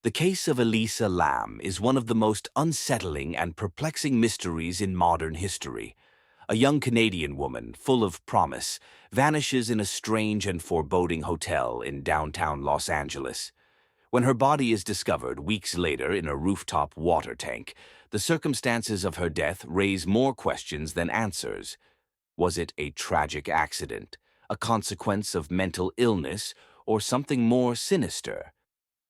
The case of Elisa Lam is one of the most unsettling and perplexing mysteries in modern history. A young Canadian woman, full of promise, vanishes in a strange and foreboding hotel in downtown Los Angeles. When her body is discovered weeks later in a rooftop water tank, the circumstances of her death raise more questions than answers. Was it a tragic accident, a consequence of mental illness, or something more sinister?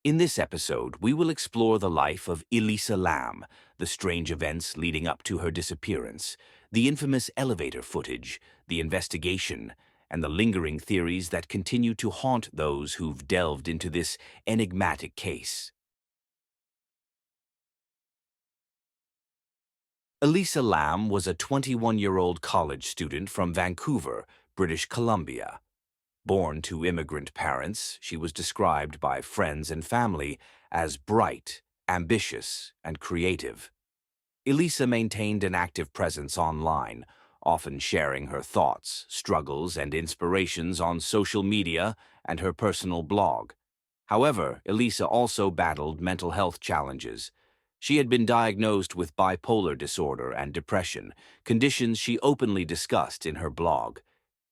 In this episode, we will explore the life of Elisa Lam, the strange events leading up to her disappearance, the infamous elevator footage, the investigation, and the lingering theories that continue to haunt those who've delved into this enigmatic case. Elisa Lam was a 21-year-old college student from Vancouver, British Columbia. Born to immigrant parents, she was described by friends and family as bright, ambitious, and creative. Elisa maintained an active presence online, often sharing her thoughts, struggles, and inspirations on social media and her personal blog. However, Elisa also battled mental health challenges. She had been diagnosed with bipolar disorder and depression, conditions she openly discussed in her blog.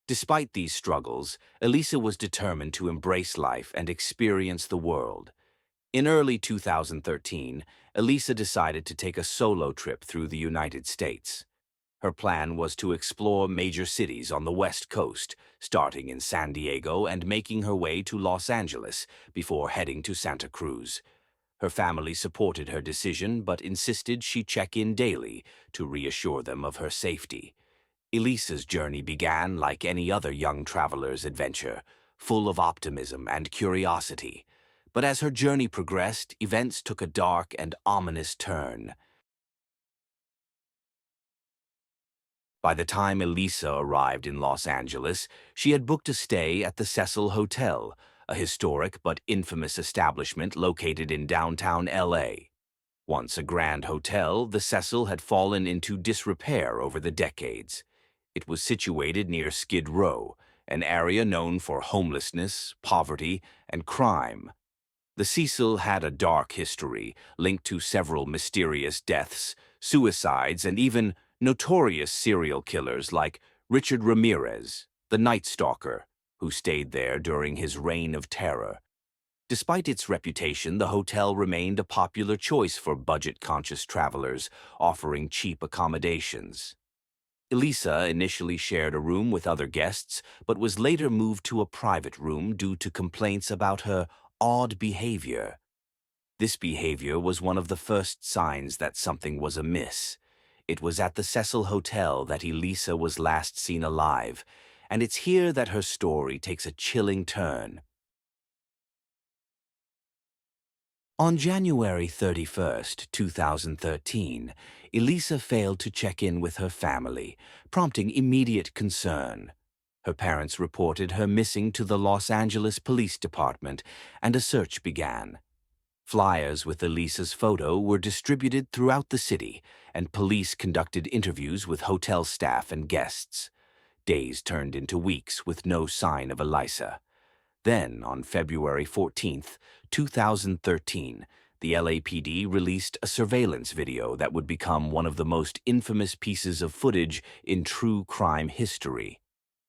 Despite these struggles, Elisa was determined to embrace life and experience the world. In early 2013, Elisa decided to take a solo trip through the United States. Her plan was to explore major cities on the West Coast, starting in San Diego and making her way to Los Angeles before heading to Santa Cruz. Her family supported her decision but insisted she check in daily to reassure them of her safety. Elisa's journey began like any other young traveler's adventure, full of optimism and curiosity. But as her journey progressed, events took a dark and ominous turn. By the time Elisa arrived in Los Angeles, she had booked a stay at the Cecil Hotel, a historic but infamous establishment located in downtown LA. Once a grand hotel, the Cecil had fallen into disrepair over the decades. It was situated near Skid Row, an area known for homelessness, poverty, and crime. The Cecil had a dark history, linked to several mysterious deaths, suicides, and even notorious serial killers like Richard Ramirez, the Night Stalker, who stayed there during his reign of terror. Despite its reputation, the hotel remained a popular choice for budget-conscious travelers, offering cheap accommodations. Elisa initially shared a room with other guests, but was later moved to a private room due to complaints about her odd behavior. This behavior was one of the first signs that something was amiss. It was at the Cecil Hotel that Elisa was last seen alive, and it's here that her story takes a chilling turn. On January 31, 2013, Elisa failed to check in with her family, prompting immediate concern. Her parents reported her missing to the Los Angeles Police Department, and a search began. Flyers with Elisa's photo were distributed throughout the city, and police conducted interviews with hotel staff and guests. Days turned into weeks with no sign of Elisa. Then, on February 14, 2013, the LAPD released a surveillance video that would become one of the most infamous pieces of footage in true crime history.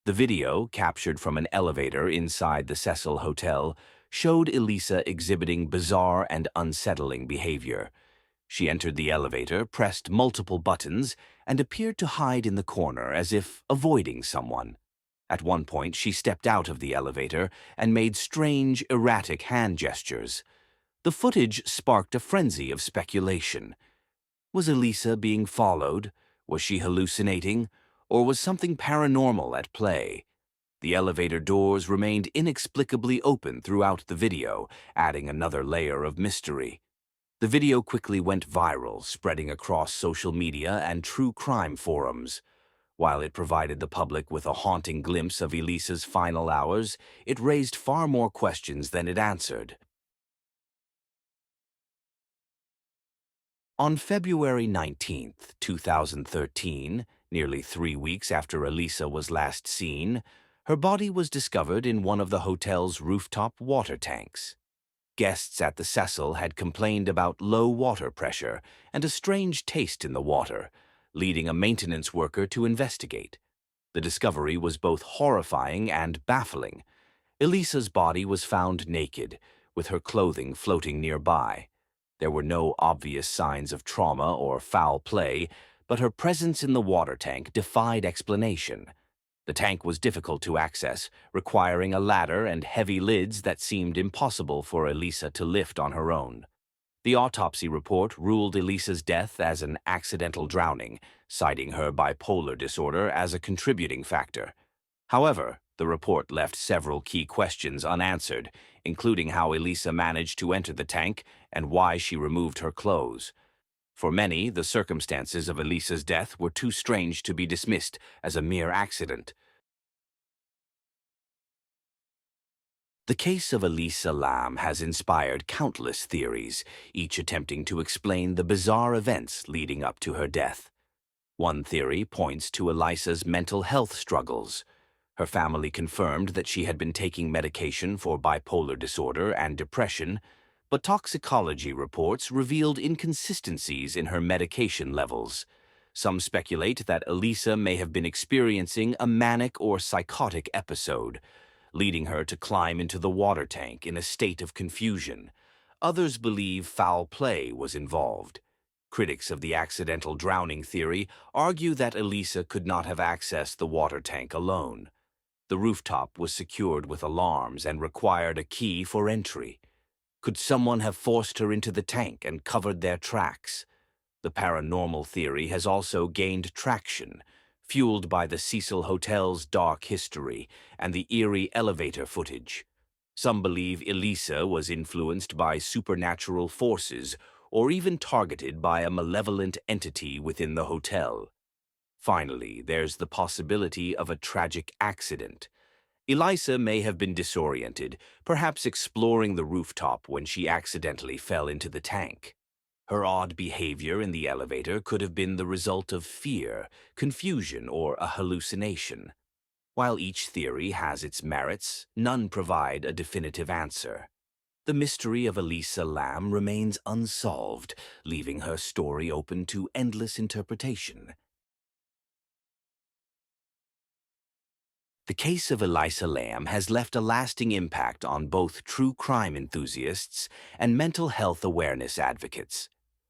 The video, captured from an elevator inside the Cecil Hotel, showed Elisa exhibiting bizarre and unsettling behavior. She entered the elevator, pressed multiple buttons, and appeared to hide in the corner as if avoiding someone. At one point, she stepped out of the elevator and made strange, erratic hand gestures. The footage sparked a frenzy of speculation. Was Elisa being followed? Was she hallucinating? Or was something paranormal at play? The elevator doors remained inexplicably open throughout the video, adding another layer of mystery. The video quickly went viral, spreading across social media and true crime forums. While it provided the public with a haunting glimpse of Elisa's final hours, it raised far more questions than it answered. On February 19, 2013, nearly 3 weeks after Elisa was last seen, her body was discovered in one of the hotel's rooftop water tanks. Guests at the Cecil had complained about low water pressure and a strange taste in the water, leading a maintenance worker to investigate. The discovery was both horrifying and baffling. Elisa's body was found naked, with her clothing floating nearby. There were no obvious signs of trauma or foul play, but her presence in the water tank defied explanation. The tank was difficult to access, requiring a ladder and heavy lids that seemed impossible for Elisa to lift on her own. The autopsy report ruled Elisa's death as an accidental drowning, citing her bipolar disorder as a contributing factor. However, the report left several key questions unanswered, including how Elisa managed to enter the tank and why she removed her clothes. For many, the circumstances of Elisa's death were too strange to be dismissed as a mere accident. The case of Elisa Lam has inspired countless theories, each attempting to explain the bizarre events leading up to her death. One theory points to Elisa's mental health struggles. Her family confirmed that she had been taking medication for bipolar disorder and depression, but toxicology reports revealed inconsistencies in her medication levels. Some speculate that Elisa may have been experiencing a manic or psychotic episode, leading her to climb into the water tank in a state of confusion. Others believe foul play was involved. Critics of the accidental drowning theory argue that Elisa could not have accessed the water tank alone. The rooftop was secured with alarms and required a key for entry. Could someone have forced her into the tank and covered their tracks? The paranormal theory has also gained traction, fueled by the Cecil Hotel's dark history and the eerie elevator footage. Some believe Elisa was influenced by supernatural forces or even targeted by a malevolent entity within the hotel. Finally, there's the possibility of a tragic accident. Elisa may have been disoriented, perhaps exploring the rooftop when she accidentally fell into the tank. Her odd behavior in the elevator could have been the result of fear, confusion, or a hallucination. While each theory has its merits, none provide a definitive answer. The mystery of Elisa Lam remains unsolved, leaving her story open to endless interpretation. The case of Elisa Lam has left a lasting impact on both true crime enthusiasts and mental health awareness advocates.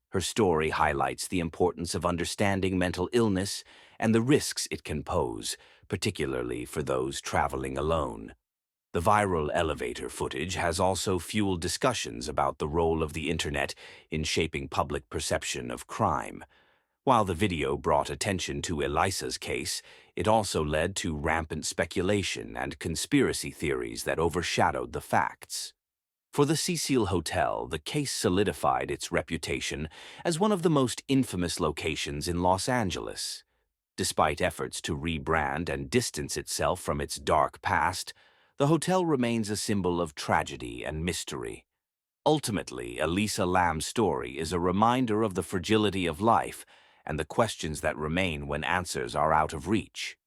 Her story highlights the importance of understanding mental illness and the risks it can pose, particularly for those traveling alone. The viral elevator footage has also fueled discussions about the role of the internet in shaping public perception of crime. While the video brought attention to Elisa's case, it also led to rampant speculation and conspiracy theories that overshadowed the facts. For the Cecil Hotel, the case solidified its reputation as one of the most infamous locations in Los Angeles. Despite efforts to rebrand and distance itself from its dark past, the hotel remains a symbol of tragedy and mystery. Ultimately, Elisa Lam's story is a reminder of the fragility of life and the questions that remain when answers are out of reach.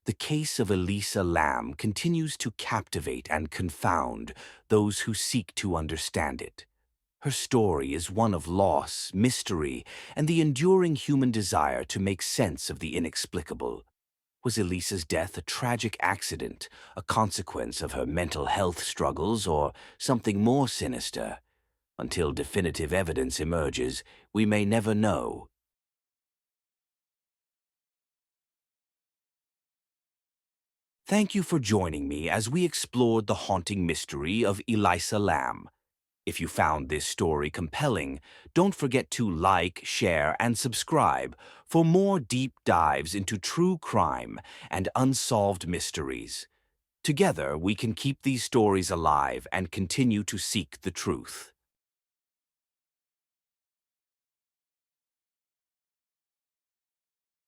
The case of Elisa Lam continues to captivate and confound those who seek to understand it. Her story is one of loss, mystery, and the enduring human desire to make sense of the inexplicable. Was Elisa's death a tragic accident, a consequence of her mental health struggles, or something more sinister? Until definitive evidence emerges, we may never know. Thank you for joining me as we explored the haunting mystery of Elisa Lam. If you found this story compelling, don't forget to like, share, and subscribe for more deep dives into true crime and unsolved mysteries. Together, we can keep these stories alive and continue to seek the truth.